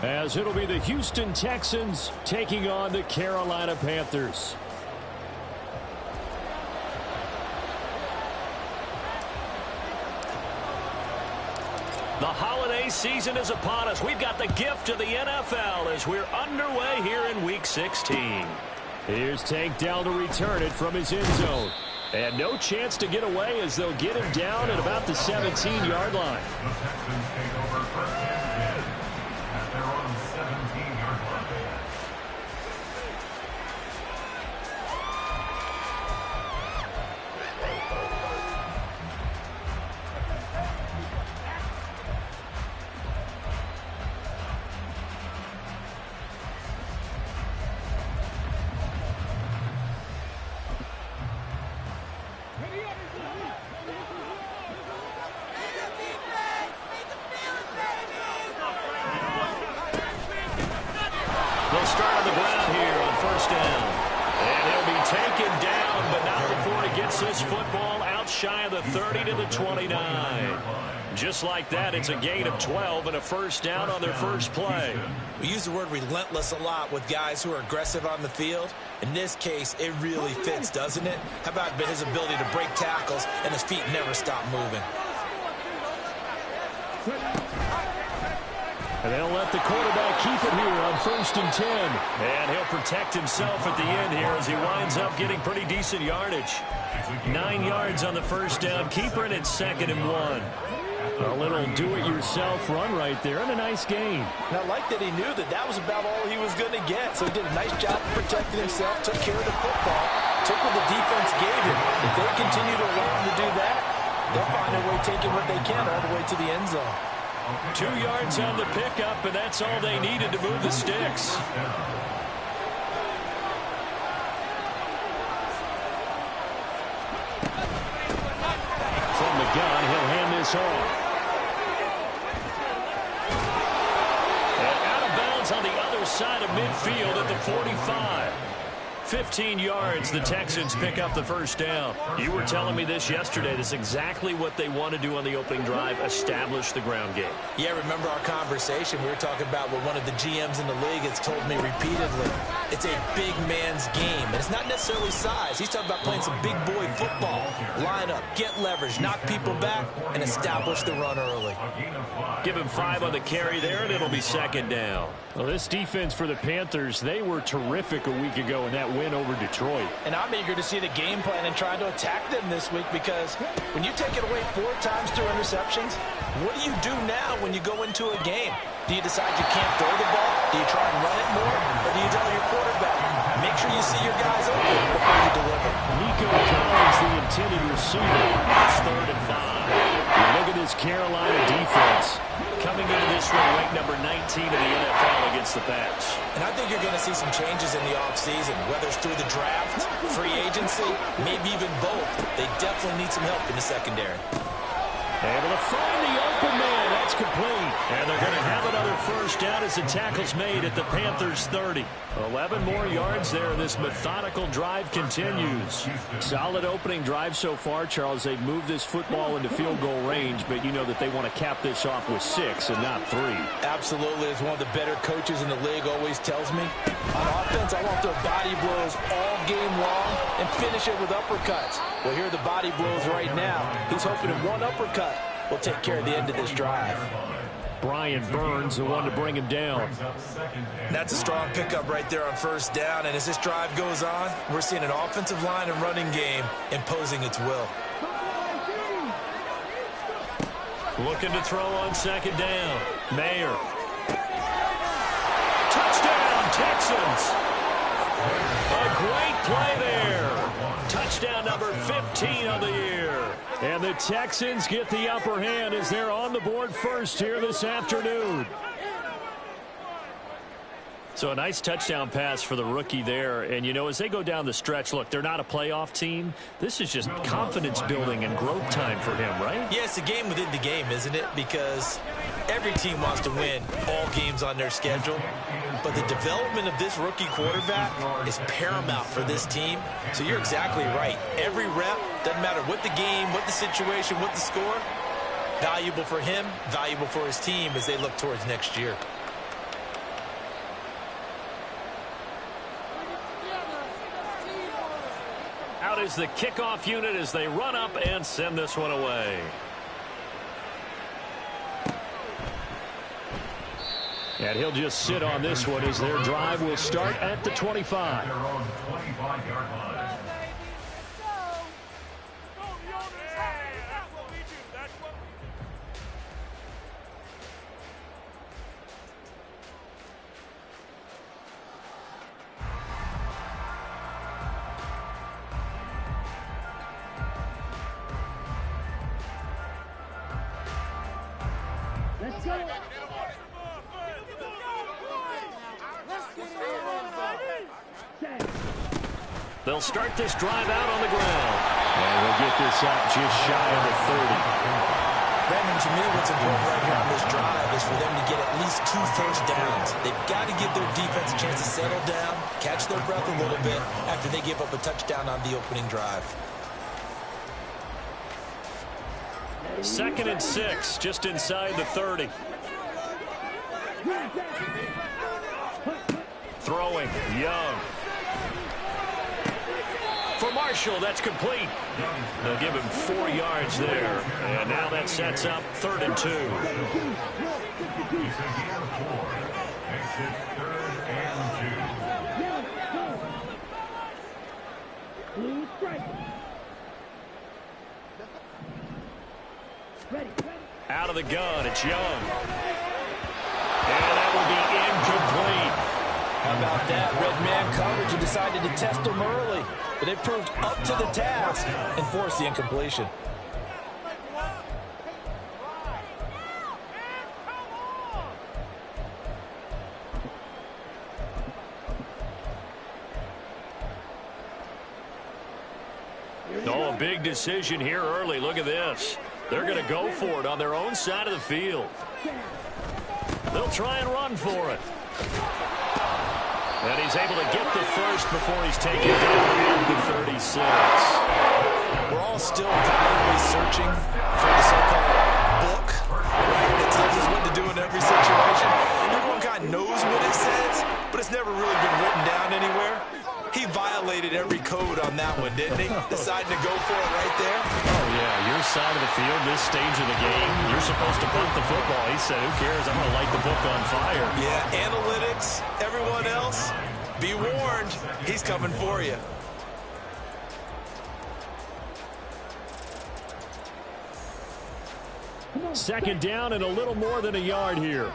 as it'll be the Houston Texans taking on the Carolina Panthers. The holiday season is upon us. We've got the gift of the NFL as we're underway here in Week 16. Here's Tank Dell to return it from his end zone. And no chance to get away as they'll get him down at about the 17-yard line. The Texans take over first and 10 at their own 17-yard line. They'll start on the ground here on first down. And he'll be taken down, but not before he gets this football out shy of the 30 to the 29. Just like that, it's a gain of 12 and a first down on their first play. We use the word relentless a lot with guys who are aggressive on the field. In this case, it really fits, doesn't it? How about his ability to break tackles and his feet never stop moving? And they'll let the quarterback keep it here on first and 10. And he'll protect himself at the end here as he winds up getting pretty decent yardage. 9 yards on the first down. Keeper in at 2nd and 1. A little do-it-yourself run right there and a nice gain. And I like that he knew that that was about all he was going to get. So he did a nice job protecting himself, took care of the football, took what the defense gave him. If they continue to allow him to do that, they'll find their way taking what they can all the way to the end zone. 2 yards on the pickup, and that's all they needed to move the sticks. From the gun, he'll hand this off. And out of bounds on the other side of midfield at the 45. 15 yards, the Texans pick up the first down. You were telling me this yesterday. This is exactly what they want to do on the opening drive, establish the ground game. Yeah, remember our conversation? We were talking about what one of the GMs in the league has told me repeatedly. It's a big man's game. And it's not necessarily size. He's talking about playing some big boy football. Line up, get leverage, knock people back, and establish the run early. Give him 5 on the carry there, and it'll be 2nd down. Well, this defense for the Panthers, they were terrific a week ago in that win over Detroit. And I'm eager to see the game plan and try to attack them this week, because when you take it away 4 times through interceptions, what do you do now when you go into a game? Do you decide you can't throw the ball? Do you try and run it more? Or do you tell your quarterback, make sure you see your guys open before you deliver? Nico Collins, the intended receiver. It's 3rd and 5. And look at this Carolina defense. Coming into this one, ranked number 19 in the NFL against the Pats. And I think you're going to see some changes in the offseason, whether it's through the draft, free agency, maybe even both. They definitely need some help in the secondary. Able to find the open man. That's complete. And they're going to have another first down as the tackle's made at the Panthers' 30. 11 more yards there. This methodical drive continues. Solid opening drive so far, Charles. They've moved this football into field goal range, but you know that they want to cap this off with 6 and not 3. Absolutely. As one of the better coaches in the league always tells me, on offense, I want their body blows all game long and finish it with uppercuts. Well, here are the body blows right now. He's hoping that one uppercut will take care of the end of this drive. Brian Burns, the one to bring him down. That's a strong pickup right there on first down. And as this drive goes on, we're seeing an offensive line and running game imposing its will. Looking to throw on 2nd down. Mayer. Touchdown, Texans. A great play there. Touchdown number 15 on the year. And the Texans get the upper hand as they're on the board first here this afternoon. So a nice touchdown pass for the rookie there. And, you know, as they go down the stretch, look, they're not a playoff team. This is just confidence building and growth time for him, right? Yeah, it's a game within the game, isn't it? Because every team wants to win all games on their schedule. But the development of this rookie quarterback is paramount for this team. So you're exactly right. Every rep, doesn't matter what the game, what the situation, what the score, valuable for him, valuable for his team as they look towards next year. out is the kickoff unit as they run up and send this one away. And he'll just sit on this one as their drive will start at the 25. Their own 25-yard line. They'll start this drive out on the ground. And we'll get this up just shy of the 30. Brandon, to me, what's important right here on this drive is for them to get at least 2 first downs. They've got to give their defense a chance to settle down, catch their breath a little bit after they give up a touchdown on the opening drive. 2nd and 6, just inside the 30. Throwing, Young. For Marshall, that's complete. They'll give him 4 yards there. And now that sets up 3rd and 2. He's a gain of 4. Makes it 3rd and 2. Out of the gun, it's Young. And that will be incomplete. How about that? Red man coverage and decided to test him early. But they proved up to the task and forced the incompletion. Oh, a big decision here early. Look at this. They're going to go for it on their own side of the field. They'll try and run for it. And he's able to get the first before he's taken down at the 36. We're all still valuably searching for the so-called book, right, that tells us what to do in every situation. Everyone kind of knows what it says, but it's never really been written down anywhere. He violated every code on that one, didn't he? Deciding to go for it right there. Oh, yeah, your side of the field, this stage of the game, you're supposed to punt the football. He said, who cares? I'm going to light the book on fire. Yeah, analytics, everyone else, be warned, he's coming for you. Second down and a little more than a yard here.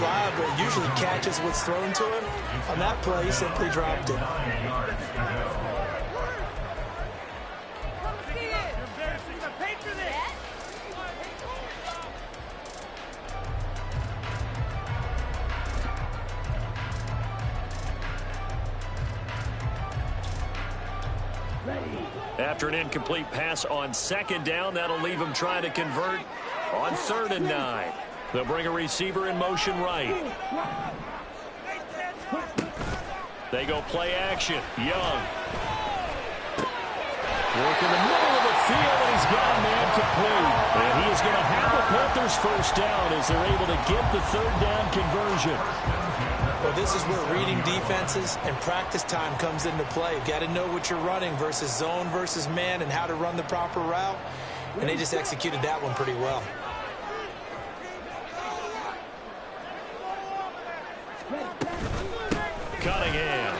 reliable, usually catches what's thrown to him. On that play, he simply dropped it. After an incomplete pass on second down, that'll leave him trying to convert on 3rd and 9. They'll bring a receiver in motion right. They go play action. Young. Work in the middle of the field, and he's got a man complete. And he is going to have the Panthers first down as they're able to get the 3rd down conversion. Well, this is where reading defenses and practice time comes into play. You've got to know what you're running versus zone versus man and how to run the proper route. And they just executed that one pretty well. Cunningham.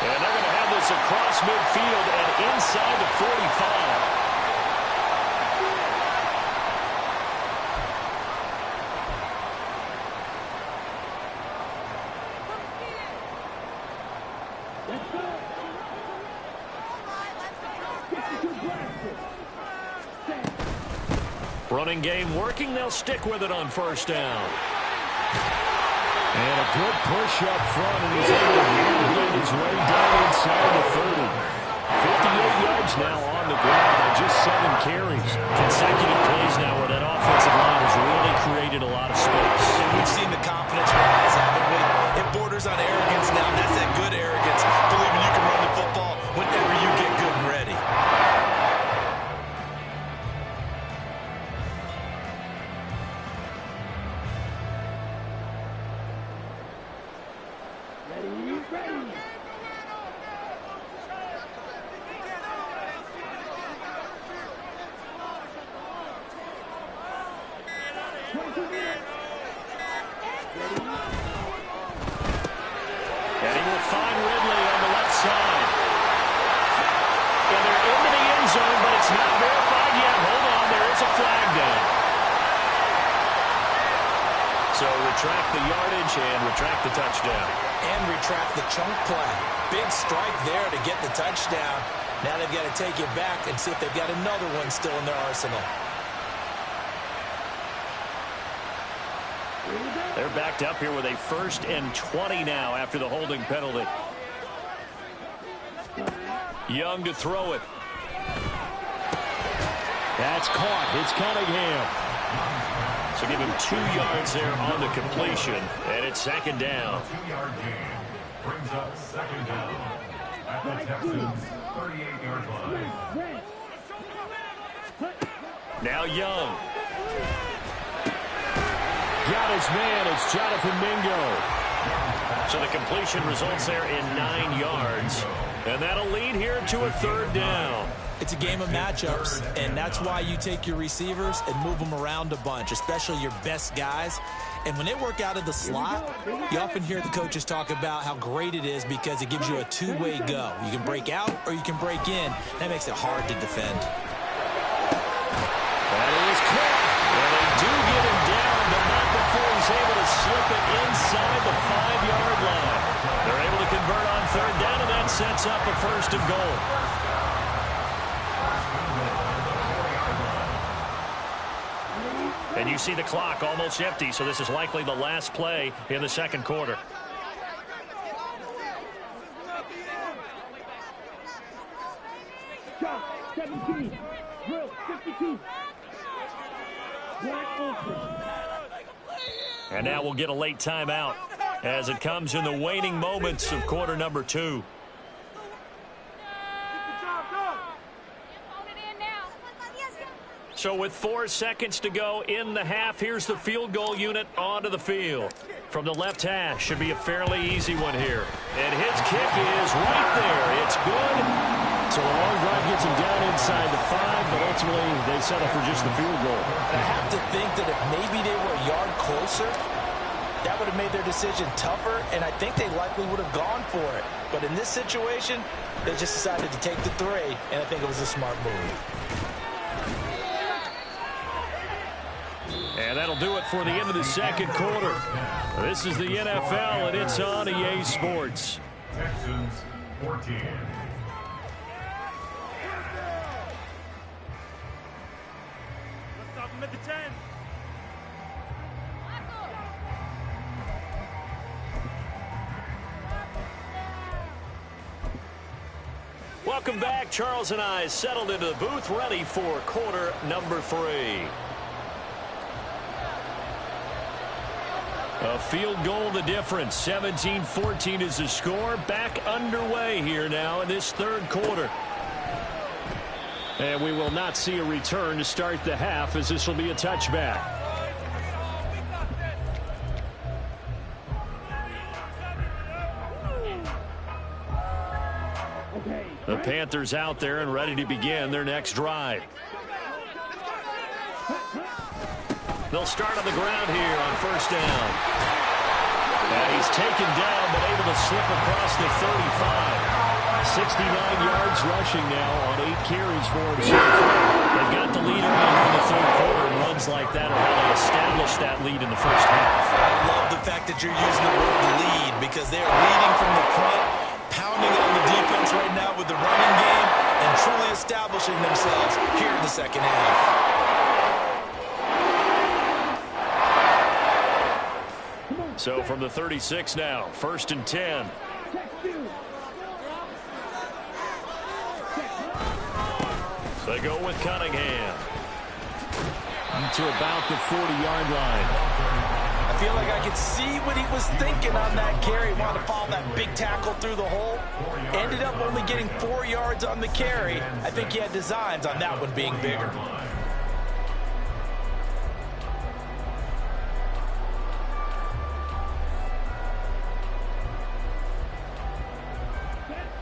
And they're going to have this across midfield and inside the 45. Running game working. They'll stick with it on 1st down. And a good push up front, and he's able to get his way down inside the 30. 58 yards now on the ground by just 7 carries. Consecutive plays now where that offensive line has really created a lot of space. And we've seen the confidence rise, haven't we? It borders on arrogance now, and that's that good arrogance. Believing you can run the football whenever you get good and ready. And he will find Ridley on the left side. And they're into the end zone, but it's not verified yet. Hold on, there is a flag down. So retract the yardage and retract the touchdown. And retract the chunk play. Big strike there to get the touchdown. Now they've got to take it back and see if they've got another one still in their arsenal. They're backed up here with a 1st and 20 now after the holding penalty. Young to throw it. That's caught. It's Cunningham. So give him 2 yards there on the completion, and it's 2nd down. 2-yard gain brings up 2nd down at the Texans' 38-yard line. Now Young. Got his man. It's Jonathan Mingo. So the completion results there in 9 yards. And that'll lead here to a 3rd down. It's a game of matchups, and that's why you take your receivers and move them around a bunch, especially your best guys. And when they work out of the slot, you often hear the coaches talk about how great it is because it gives you a two-way go. You can break out or you can break in. That makes it hard to defend. That is caught. And they do get him down, but not before he's able to slip it inside the 5-yard line. They're able to convert on 3rd down, and that sets up a 1st and goal. And you see the clock almost empty, so this is likely the last play in the 2nd quarter. Shot 17, drill 52. And now we'll get a late timeout as it comes in the waning moments of quarter number 2. So with 4 seconds to go in the half, here's the field goal unit onto the field. From the left hash, should be a fairly easy one here. And his kick is right there. It's good. So the long drive gets him down inside the 5, but ultimately they settle for just the field goal. I have to think that if maybe they were a yard closer, that would have made their decision tougher, and I think they likely would have gone for it. But in this situation, they just decided to take the 3, and I think it was a smart move. And that'll do it for the end of the second quarter. This is the NFL, and it's on EA Sports. Texans 14. Let's stop him at the 10. Welcome back. Charles and I settled into the booth, ready for quarter number 3. A field goal the difference. 17-14 is the score. Back underway here now in this third quarter. And we will not see a return to start the half, as this will be a touchback. The Panthers out there and ready to begin their next drive. They'll start on the ground here on first down. And he's taken down, but able to slip across the 35. 69 yards rushing now on 8 carries for him so far. They've got the lead early in the third quarter, and runs like that are how they establish that lead in the first half. I love the fact that you're using the word lead, because they're leading from the front, pounding on the defense right now with the running game, and truly establishing themselves here in the second half. So from the 36 now, first and 10. They go with Cunningham to about the 40-yard line. I feel like I could see what he was thinking on that carry. Wanted to follow that big tackle through the hole. Ended up only getting 4 yards on the carry. I think he had designs on that one being bigger.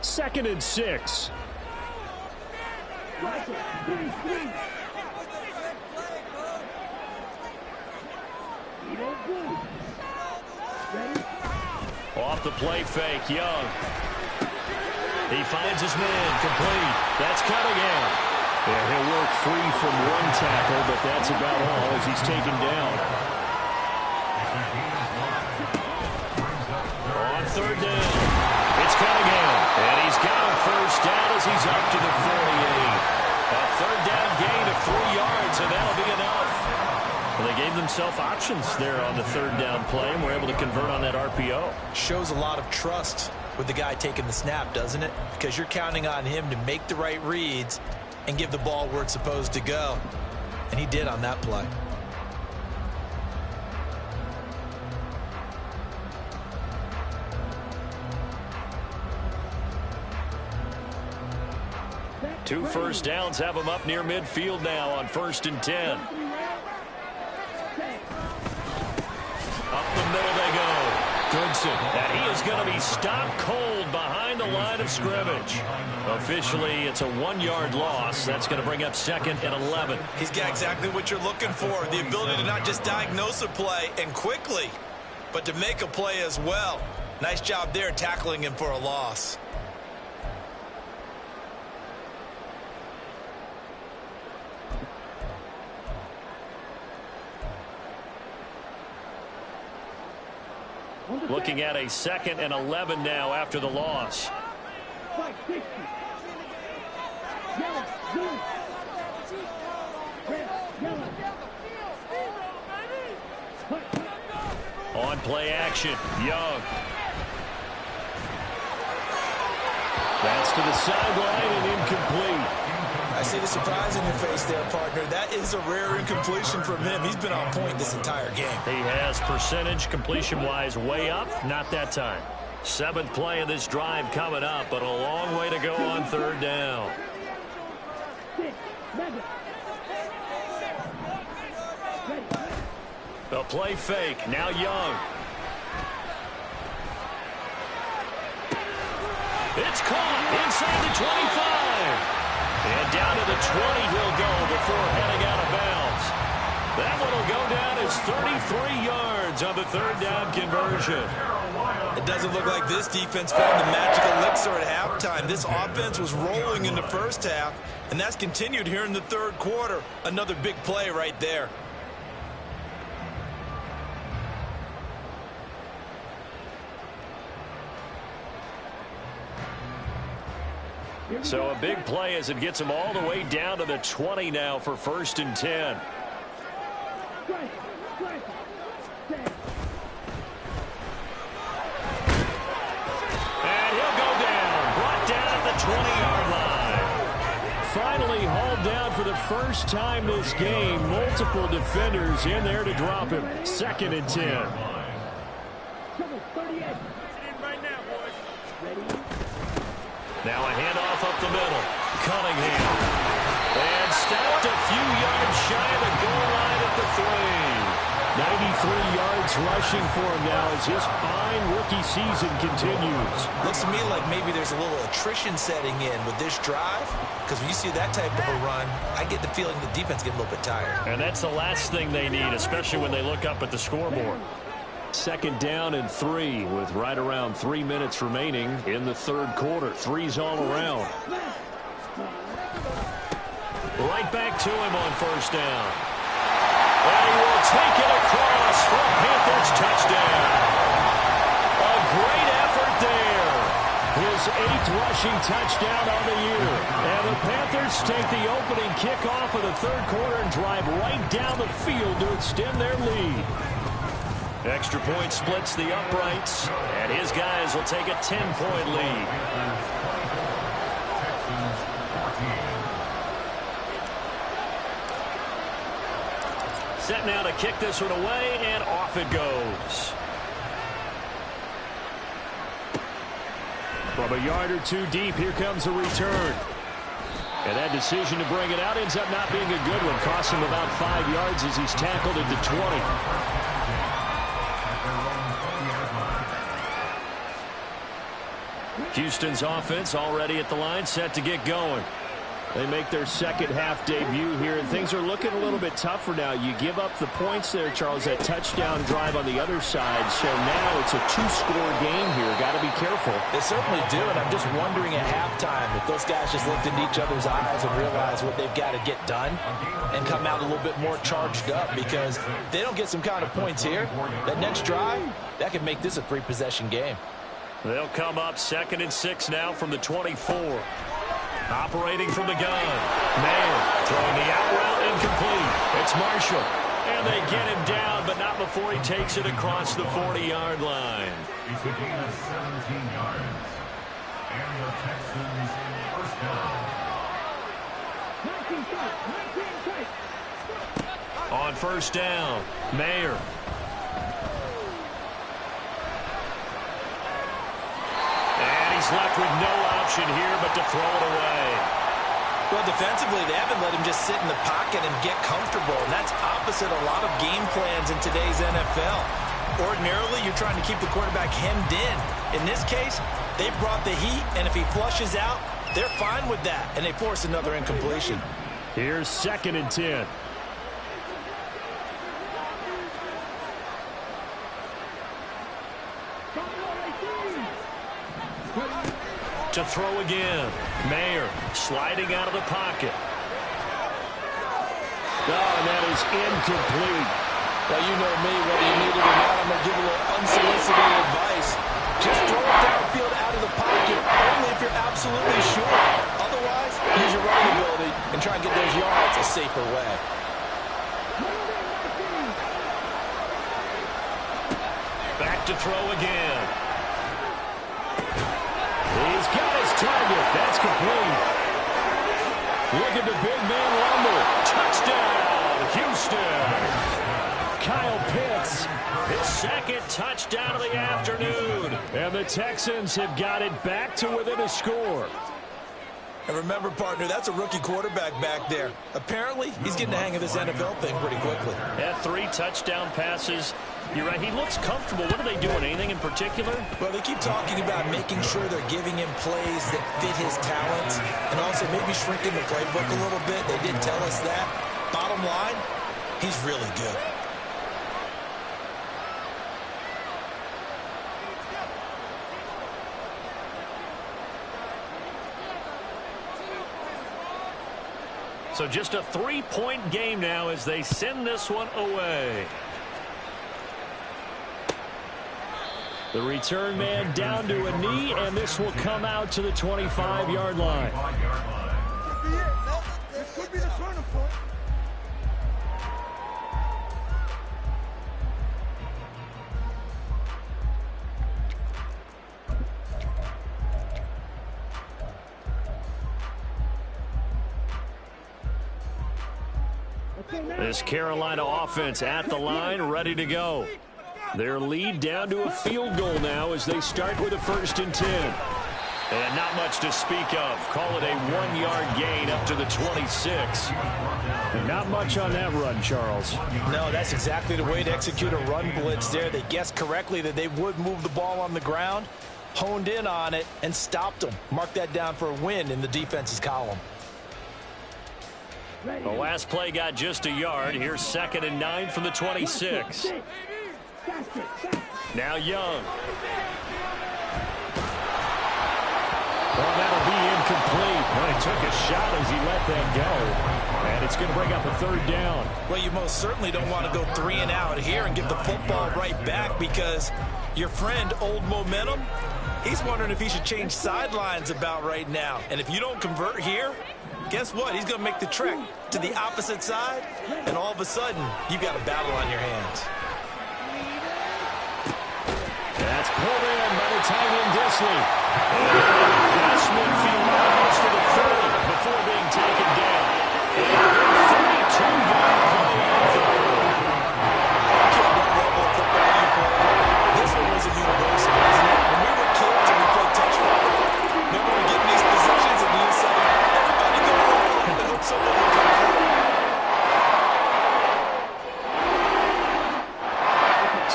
Second and 6. Off the play fake, Young. He finds his man, complete. That's Cunningham. Yeah, he'll work free from one tackle, but that's about all as he's taken down. On third down, it's Cunningham. And he's got a first down as he's up to the 48. A third down gain of 3 yards, and that'll be enough. Well, they gave themselves options there on the third down play, and were able to convert on that RPO. Shows a lot of trust with the guy taking the snap, doesn't it? Because you're counting on him to make the right reads and give the ball where it's supposed to go. And he did on that play. Two first downs have him up near midfield now on first and 10. Up the middle they go. Goodson. And he is going to be stopped cold behind the line of scrimmage. Officially, it's a 1-yard loss. That's going to bring up second and 11. He's got exactly what you're looking for. The ability to not just diagnose a play and quickly, but to make a play as well. Nice job there tackling him for a loss. Looking at a second and 11 now after the loss. On play action, Young. That's to the sideline and incomplete. I see the surprise in your face there, partner. That is a rare incompletion from him. He's been on point this entire game. He has percentage completion-wise way up. Not that time. 7th play of this drive coming up, but a long way to go on third down. A play fake. Now Young. It's caught inside the 25. And down to the 20 he'll go before heading out of bounds. That one will go down as 33 yards on the third down conversion. It doesn't look like this defense found the magical elixir at halftime. This offense was rolling in the first half, and that's continued here in the third quarter. Another big play right there. So a big play as it gets them all the way down to the 20 now for 1st and 10. And he'll go down. Brought down at the 20-yard line. Finally hauled down for the first time this game. Multiple defenders in there to drop him. 2nd and 10. Now a handoff up the middle. Cunningham. And stopped a few yards shy of the goal line at the 3. 93 yards rushing for him now as his fine rookie season continues. Looks to me like maybe there's a little attrition setting in with this drive, because when you see that type of a run, I get the feeling the defense get a little bit tired. And that's the last thing they need, especially when they look up at the scoreboard. 2nd down and 3 with right around 3 minutes remaining in the 3rd quarter. 3's all around. Right back to him on 1st down. And he will take it across for a Panthers touchdown. A great effort there. His 8th rushing touchdown on the year. And the Panthers take the opening kickoff of the 3rd quarter and drive right down the field to extend their lead. Extra point splits the uprights, and his guys will take a 10-point lead. Set now to kick this one away, and off it goes. From a yard or 2 deep, here comes a return. And that decision to bring it out ends up not being a good one. Costs him about 5 yards as he's tackled at the 20. Houston's offense already at the line, set to get going. They make their 2nd half debut here, and things are looking a little bit tougher now. You give up the points there, Charles, that touchdown drive on the other side. So now it's a 2-score game here. Got to be careful. They certainly do, and I'm just wondering at halftime if those guys just looked into each other's eyes and realized what they've got to get done and come out a little bit more charged up, because if they don't get some kind of points here, that next drive, that could make this a 3-possession game. They'll come up 2nd and 6 now from the 24. Operating from the gun. Man throwing the out route incomplete. It's Marshall. And they get him down, but not before he takes it across the 40-yard line. He's a gain of 17 yards. And the Texans first down. On 1st down, Mayer. He's left with no option here but to throw it away. Well, defensively, they haven't let him just sit in the pocket and get comfortable, and that's opposite a lot of game plans in today's NFL. Ordinarily, you're trying to keep the quarterback hemmed in. In this case, they brought the heat, and if he flushes out, they're fine with that, and they force another incompletion. Here's 2nd and 10. To throw again. Mayer sliding out of the pocket. Oh, and that is incomplete. Well, you know me, whether you need it or not, I'm going to give a little unsolicited advice. Just throw it downfield out of the pocket, only if you're absolutely sure. Otherwise, use your running ability and try and get those yards a safer way. Back to throw again. He's got his target. That's complete. Look at the big man rumble. Touchdown, Houston. Kyle Pitts, his 2nd touchdown of the afternoon. And the Texans have got it back to within a score. And remember, partner, that's a rookie quarterback back there. Apparently, he's getting the hang of this NFL thing pretty quickly. Had 3 touchdown passes. You're right, he looks comfortable. What are they doing? Anything in particular? Well, they keep talking about making sure they're giving him plays that fit his talents and also maybe shrinking the playbook a little bit. They did tell us that. Bottom line, he's really good. So just a 3-point game now as they send this one away. The return man down to a knee, and this will come out to the 25-yard line. This could be the turning point. This Carolina offense at the line, ready to go. Their lead down to a field goal now as they start with a 1st and 10. And not much to speak of. Call it a 1-yard gain up to the 26. And not much on that run, Charles. No, that's exactly the way to execute a run blitz there. They guessed correctly that they would move the ball on the ground, honed in on it, and stopped them. Mark that down for a win in the defense's column. The last play got just a yard. Here's 2nd and 9 from the 26. Now Young. Well, that'll be incomplete. Well, he took a shot as he let that go. And it's going to bring up a 3rd down. Well, you most certainly don't want to go 3 and out here and get the football right back because your friend, Old Momentum, he's wondering if he should change sidelines about right now. And if you don't convert here, guess what? He's going to make the trek to the opposite side, and all of a sudden, you've got a battle on your hands. That's pulled in by the tight end, Disley. Past midfield, almost to the 30 before being taken down. 32-yard play on 3rd. I don't care what level of football you play. This one was a universal, wasn't it? When we were kids and we played touch football, remember we get in these positions and you say, everybody go around and hope someone will come through.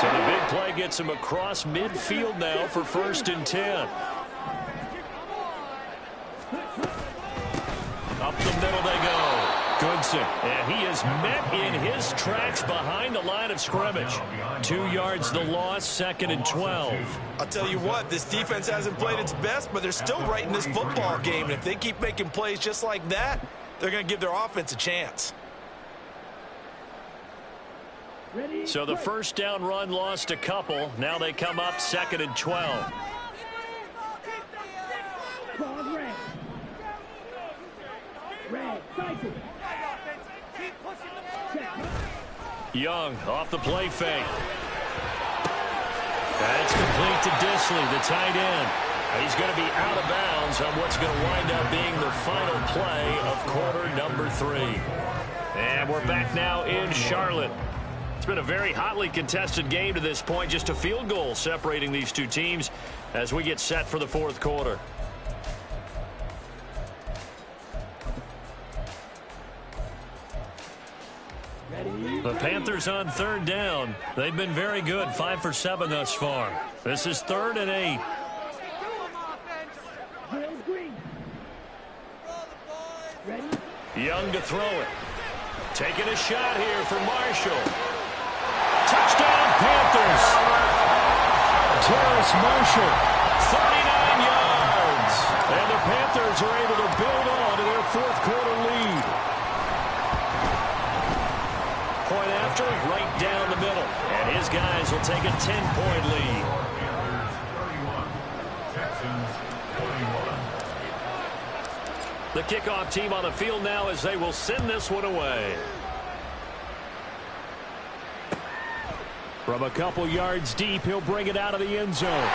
So the big play gets him across midfield now for 1st and 10. Up the middle they go. Goodson, and he is met in his tracks behind the line of scrimmage. 2 yards the loss, 2nd and 12. I'll tell you what, this defense hasn't played its best, but they're still right in this football game. And if they keep making plays just like that, they're going to give their offense a chance. So the 1st down run lost a couple. Now they come up 2nd and 12. Young off the play fake. That's complete to Disley, the tight end. He's going to be out of bounds on what's going to wind up being the final play of quarter number 3. And we're back now in Charlotte. It's been a very hotly contested game to this point. Just a field goal separating these two teams as we get set for the 4th quarter. The Panthers on 3rd down. They've been very good, 5 for 7 thus far. This is 3rd and 8. Young to throw it. Taking a shot here for Marshall. Touchdown, Panthers. Terrace Marshall, 39 yards. And the Panthers are able to build on to their 4th quarter lead. Point after, right down the middle. And his guys will take a 10-point lead. 31. Texans 41. The kickoff team on the field now as they will send this one away. From a couple yards deep, he'll bring it out of the end zone.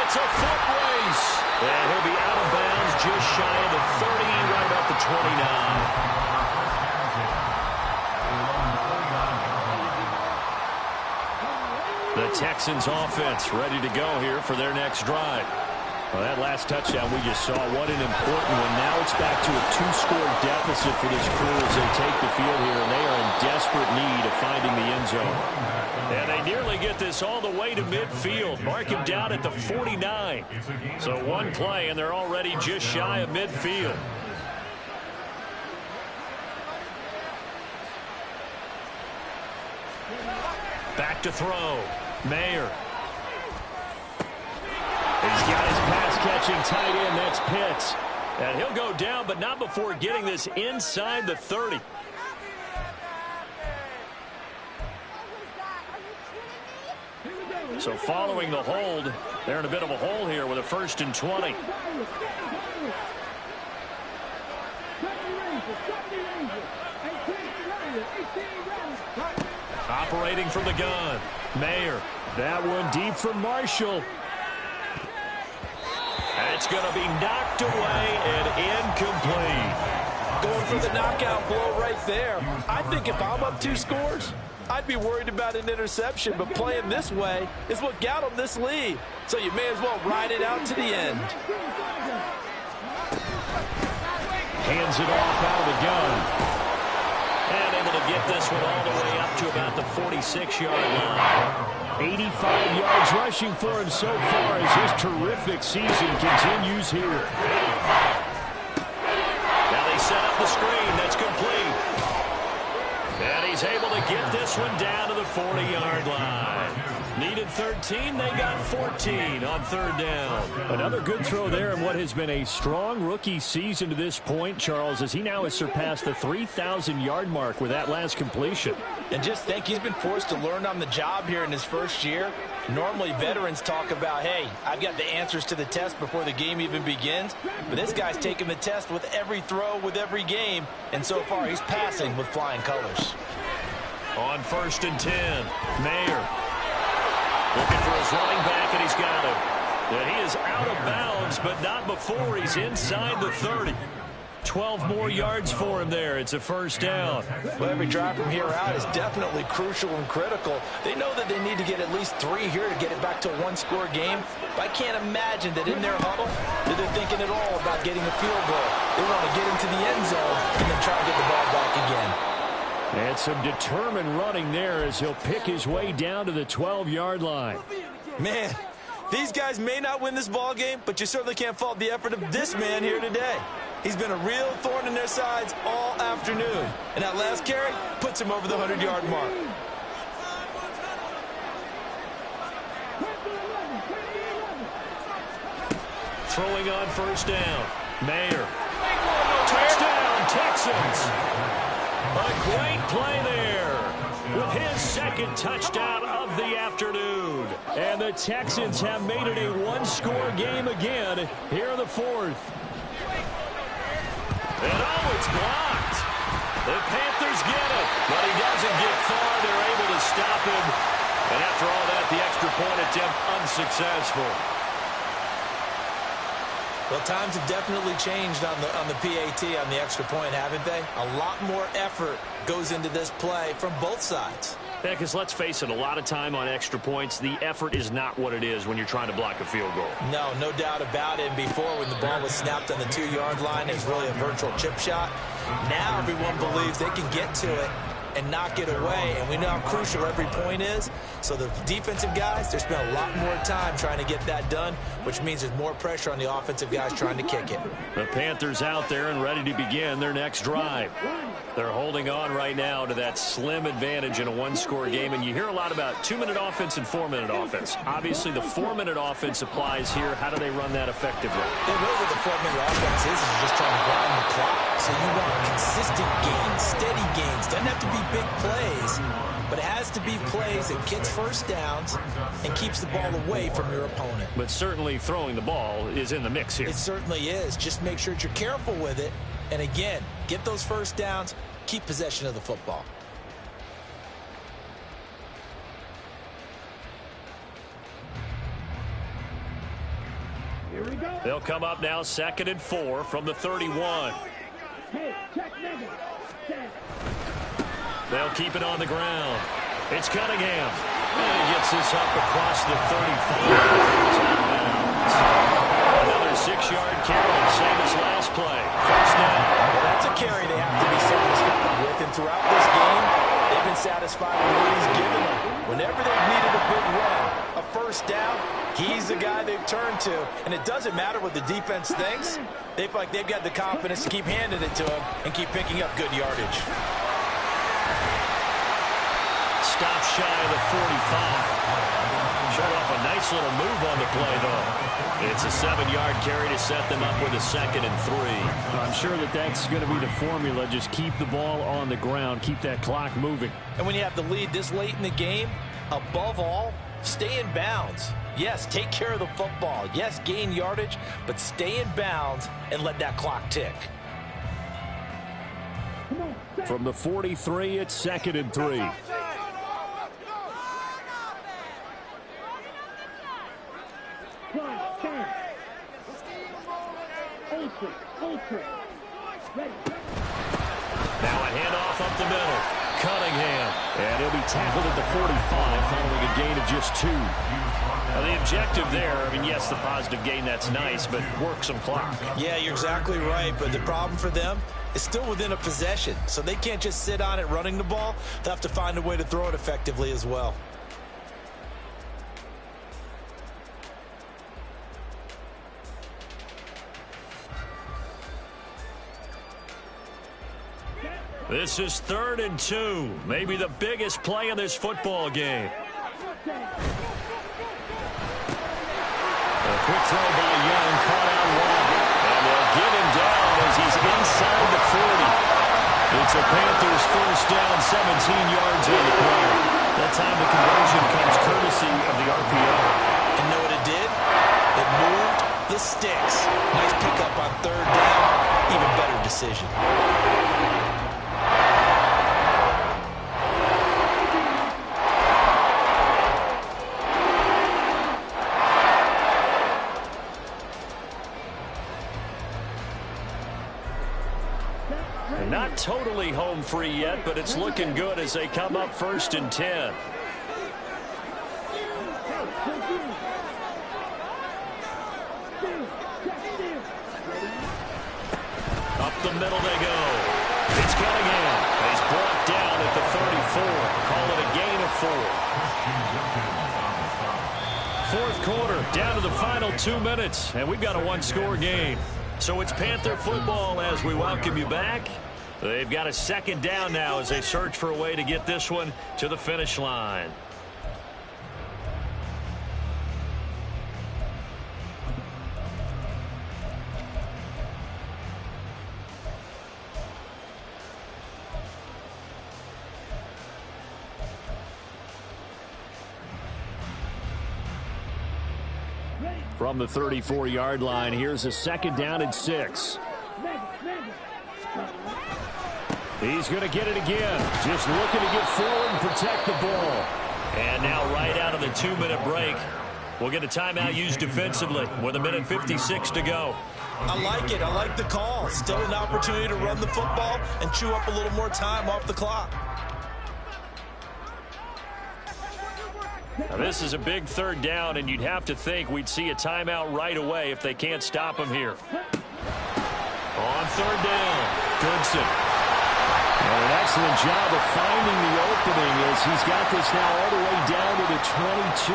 It's a foot race. And he'll be out of bounds just shy of the 30, right about the 29. The Texans offense ready to go here for their next drive. Well, that last touchdown we just saw, what an important one. Now it's back to a 2-score deficit for this crew as they take the field here, and they are in desperate need of finding the end zone. And they nearly get this all the way to midfield. Mark him down at the 49. So one play, and they're already just shy of midfield. Back to throw. Mayer. He's got his pass-catching tight end. That's Pitts. And he'll go down, but not before getting this inside the 30. So following the hold, they're in a bit of a hole here with a 1st and 20. Operating from the gun, Mayer. That one deep from Marshall. That's going to be knocked away and incomplete. Going for the knockout blow right there. I think if I'm up 2 scores, I'd be worried about an interception, but playing this way is what got them this lead. So you may as well ride it out to the end. Hands it off out of the gun. And able to get this one all the way up to about the 46-yard line. 85 yards rushing for him so far as his terrific season continues here. Now they set up the screen. That's complete. And he's able to get this one down to the 40-yard line. Needed 13. They got 14 on 3rd down. Another good throw there in what has been a strong rookie season to this point, Charles, as he now has surpassed the 3,000-yard mark with that last completion. And just think, he's been forced to learn on the job here in his first year. Normally, veterans talk about, hey, I've got the answers to the test before the game even begins. But this guy's taking the test with every throw, with every game. And so far, he's passing with flying colors. On 1st and 10, Mayer. Looking for his running back, and he's got him. And he is out of bounds, but not before he's inside the 30. 12 more yards for him there. It's a 1st down. Well, every drive from here out is definitely crucial and critical. They know that they need to get at least 3 here to get it back to a 1-score game. But I can't imagine that in their huddle that they're thinking at all about getting a field goal. They want to get into the end zone and then try to get the ball back again. And some determined running there as he'll pick his way down to the 12-yard line. Man, these guys may not win this ball game, but you certainly can't fault the effort of this man here today. He's been a real thorn in their sides all afternoon. And that last carry puts him over the 100-yard mark. Throwing on 1st down. Mayer. Touchdown, Texans. A great play there with his 2nd touchdown of the afternoon. And the Texans have made it a 1-score game again here in the 4th. And it's blocked. The Panthers get it, but he doesn't get far. They're able to stop him. And after all that, the extra point attempt unsuccessful. Well, times have definitely changed on the PAT, on the extra point, haven't they? A lot more effort goes into this play from both sides. Yeah, because let's face it, a lot of time on extra points, the effort is not what it is when you're trying to block a field goal. No doubt about it. And before, when the ball was snapped on the 2-yard line, it was really a virtual chip shot. Now everyone believes they can get to it and knock it away, and we know how crucial every point is. So the defensive guys, they spend a lot more time trying to get that done, which means there's more pressure on the offensive guys trying to kick it. The Panthers out there and ready to begin their next drive. They're holding on right now to that slim advantage in a 1-score game, and you hear a lot about 2-minute offense and 4-minute offense. Obviously, the 4-minute offense applies here. How do they run that effectively? They know what the 4-minute offense is just trying to grind the clock. So you want consistent gains, steady gains. Doesn't have to be big plays, but it has to be plays that gets 1st downs and keeps the ball away from your opponent. But certainly throwing the ball is in the mix here. It certainly is. Just make sure that you're careful with it. And again, get those 1st downs, keep possession of the football. Here we go. They'll come up now 2nd and 4 from the 31. Hey, check negative. Set. They'll keep it on the ground. It's Cunningham. And he gets this up across the 35. Another 6-yard carry, same as last play. 1st down. Well, that's a carry they have to be satisfied with. And throughout this game, they've been satisfied with what he's given them. Whenever they've needed a big run, a 1st down, he's the guy they've turned to. And it doesn't matter what the defense thinks. They feel like they've got the confidence to keep handing it to him and keep picking up good yardage. Stop shy of the 45. Showed off a nice little move on the play, though. It's a 7-yard carry to set them up with a 2nd and 3. I'm sure that that's going to be the formula. Just keep the ball on the ground. Keep that clock moving. And when you have the lead this late in the game, above all, Stay in bounds. Yes, take care of the football. Yes, gain yardage, but stay in bounds and let that clock tick. From the 43, it's 2nd and 3. Now a handoff up the middle. Cunningham. And he'll be tackled at the 45 following a gain of just 2. Now the objective there, I mean, yes, the positive gain, that's nice, but work some clock. Yeah, you're exactly right, but the problem for them is still within a possession, so they can't just sit on it running the ball. They'll have to find a way to throw it effectively as well. This is 3rd and 2, maybe the biggest play in this football game. A quick throw by Young, caught out wide. And they'll give him down as he's inside the 40. It's a Panthers first down, 17 yards on the play. That time the conversion comes courtesy of the RPO. And know what it did? It moved the sticks. Nice pickup on 3rd down. Even better decision. Not totally home free yet, but it's looking good as they come up 1st and 10. Up the middle they go. It's Cunningham. He's brought down at the 34. Call it a gain of 4. 4th quarter, down to the final 2 minutes, and we've got a one-score game. So it's Panther football as we welcome you back. They've got a 2nd down now as they search for a way to get this one to the finish line. From the 34-yard line, here's a 2nd down and 6. He's going to get it again. Just looking to get forward and protect the ball. And now right out of the 2-minute break, we'll get a timeout used defensively with 1:56 to go. I like it. I like the call. Still an opportunity to run the football and chew up a little more time off the clock. Now this is a big 3rd down, and you'd have to think we'd see a timeout right away if they can't stop him here. On 3rd down, Goodson. And an excellent job of finding the opening as he's got this now all the way down to the 22.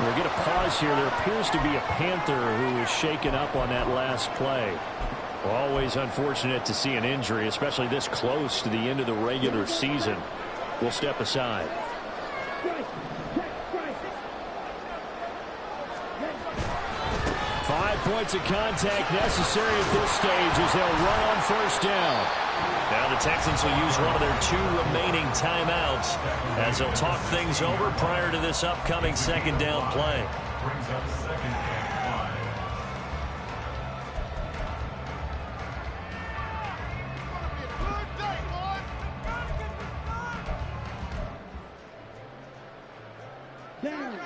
We'll get a pause here. There appears to be a Panther who is shaken up on that last play. Always unfortunate to see an injury, especially this close to the end of the regular season. We'll step aside. 5 points of contact necessary at this stage as they'll run on 1st down. Now the Texans will use one of their 2 remaining timeouts as they'll talk things over prior to this upcoming 2nd down play. Brings up 2nd and 5. Down.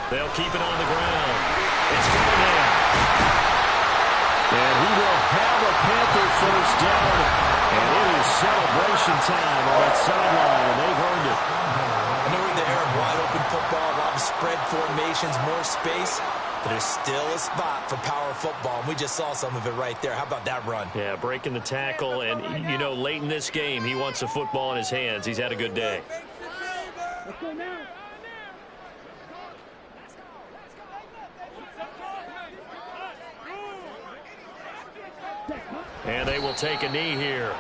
They'll keep it on the ground. It's Cunningham. And he will have a Panther first down. And it is celebration time on that sideline, and they've earned it. I know we're in the era of wide open football, a lot of spread formations, more space, but there's still a spot for power football, and we just saw some of it right there. How about that run? Yeah, breaking the tackle, and, you know, late in this game, he wants the football in his hands. He's had a good day. Let's go now. And they will take a knee here.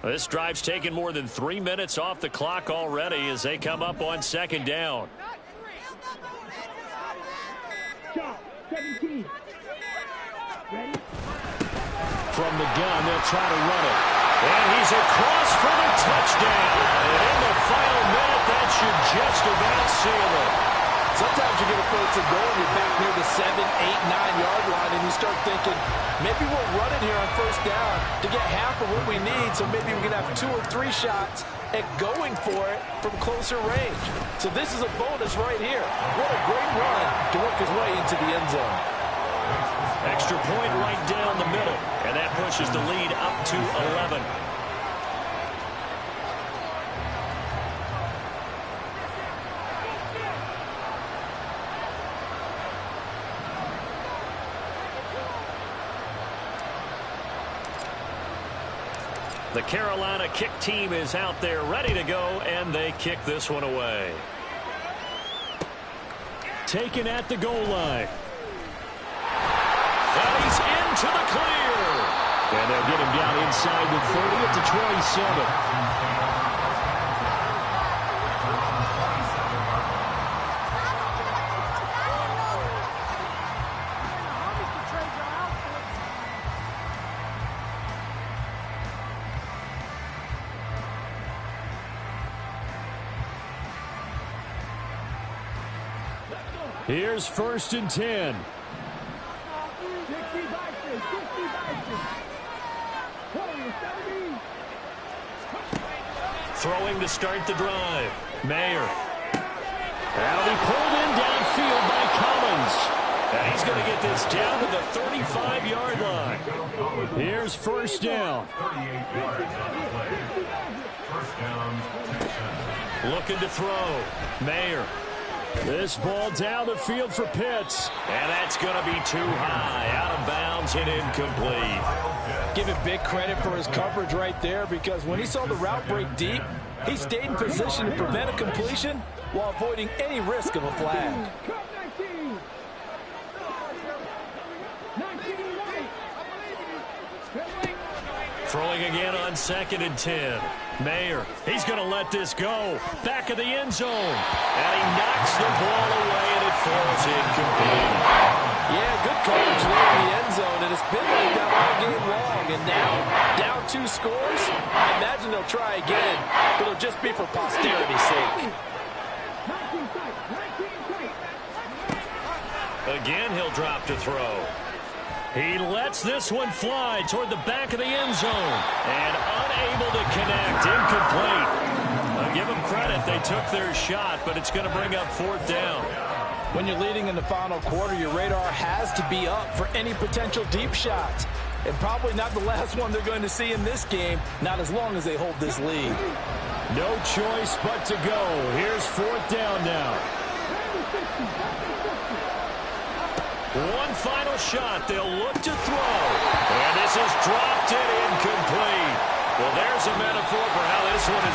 This drive's taken more than 3 minutes off the clock already as they come up on second down. Shot, 17. Ready? From the gun, they'll try to run it. And he's across for the touchdown. And in the final minute, that should just about seal it. Sometimes you get a first and goal, and you're back near the 7, 8, 9-yard line, and you start thinking, maybe we'll run it here on first down to get half of what we need, so maybe we can have 2 or 3 shots at going for it from closer range. So this is a bonus right here. What a great run to work his way into the end zone. Extra point right down the middle, and that pushes the lead up to 11. The Carolina kick team is out there ready to go, and they kick this one away. Taken at the goal line. And he's into the clear. And they'll get him down inside the 30 at the 27. Here's 1st and 10. Throwing to start the drive. Mayer. That'll be pulled in downfield by Collins. And he's going to get this down to the 35-yard line. Here's 1st down. 38 yards on the play. 1st down, 10. Looking to throw. Mayer. This ball down the field for Pitts. And that's going to be too high. Out of bounds and incomplete. Give him big credit for his coverage right there, because when he saw the route break deep, he stayed in position to prevent a completion while avoiding any risk of a flag. Throwing again on 2nd and 10. Mayer, he's going to let this go. Back of the end zone. And he knocks the ball away, and it falls incomplete. Yeah, good coverage there in the end zone, and it's been like that all game long. And now, down 2 scores, I imagine they'll try again, but it'll just be for posterity's sake. Again, he'll drop to throw. He lets this one fly toward the back of the end zone. And unable to connect. Incomplete. I'll give them credit. They took their shot, but it's going to bring up 4th down. When you're leading in the final quarter, your radar has to be up for any potential deep shots. And probably not the last one they're going to see in this game, not as long as they hold this lead. No choice but to go. Here's 4th down now. One final shot. They'll look to throw. And this is dropped and incomplete. Well, there's a metaphor for how this one is